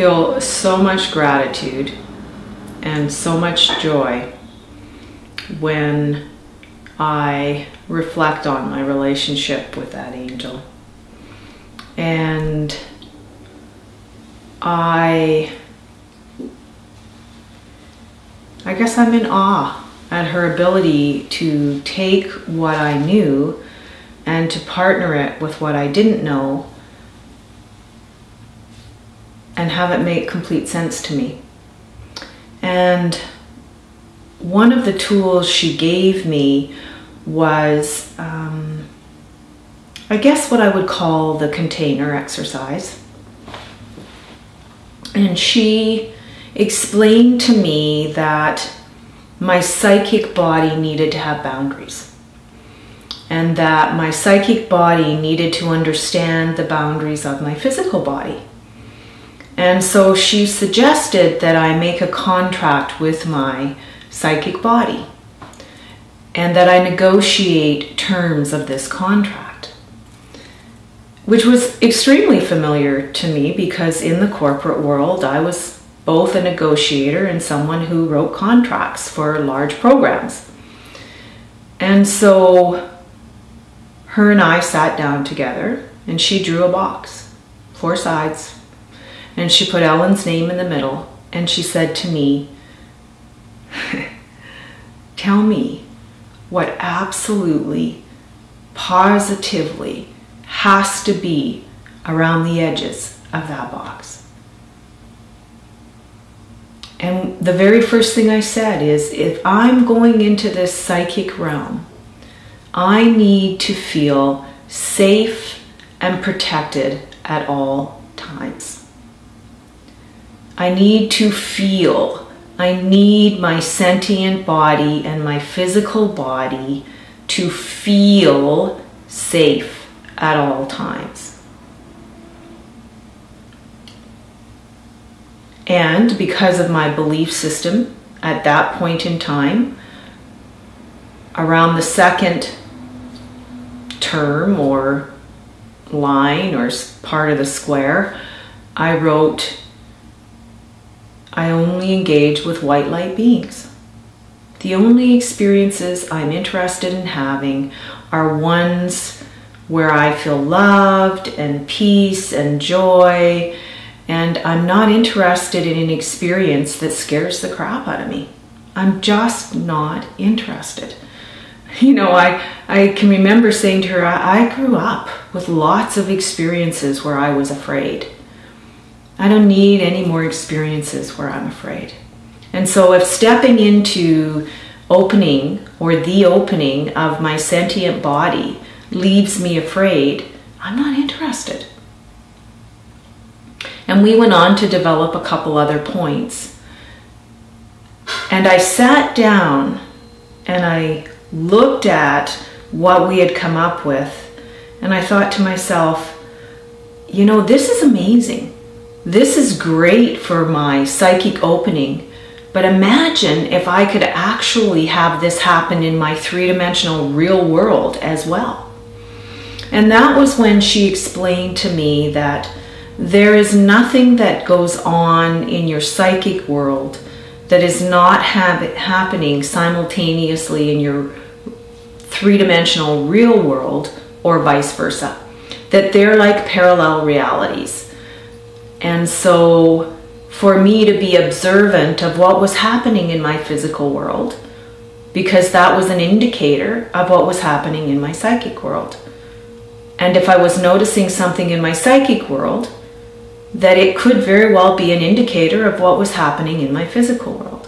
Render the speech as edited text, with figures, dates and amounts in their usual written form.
feel so much gratitude and so much joy when I reflect on my relationship with that angel. And I guess I'm in awe at her ability to take what I knew and to partner it with what I didn't know and have it make complete sense to me. And one of the tools she gave me was, I guess what I would call the container exercise. And she explained to me that my psychic body needed to have boundaries, and that my psychic body needed to understand the boundaries of my physical body. And so she suggested that I make a contract with my psychic body and that I negotiate terms of this contract, which was extremely familiar to me because in the corporate world I was both a negotiator and someone who wrote contracts for large programs. And so her and I sat down together and she drew a box, 4 sides, and she put Ellen's name in the middle and she said to me, tell me what absolutely, positively has to be around the edges of that box. And the very first thing I said is, if I'm going into this psychic realm, I need to feel safe and protected at all times. I need to feel, I need my sentient body and my physical body to feel safe at all times. And because of my belief system at that point in time, around the second term or line or part of the square, I wrote, I only engage with white light beings. The only experiences I'm interested in having are ones where I feel loved and peace and joy, and I'm not interested in an experience that scares the crap out of me. I'm just not interested. You know, I can remember saying to her, I grew up with lots of experiences where I was afraid. I don't need any more experiences where I'm afraid. And so if stepping into opening or the opening of my sentient body leaves me afraid, I'm not interested. And we went on to develop a couple other points. And I sat down and I looked at what we had come up with, and I thought to myself, you know, this is amazing. This is great for my psychic opening, but imagine if I could actually have this happen in my 3-dimensional real world as well. And that was when she explained to me that there is nothing that goes on in your psychic world that is not happening simultaneously in your 3-dimensional real world, or vice versa. That they're like parallel realities. And so for me to be observant of what was happening in my physical world, because that was an indicator of what was happening in my psychic world. And if I was noticing something in my psychic world, that it could very well be an indicator of what was happening in my physical world.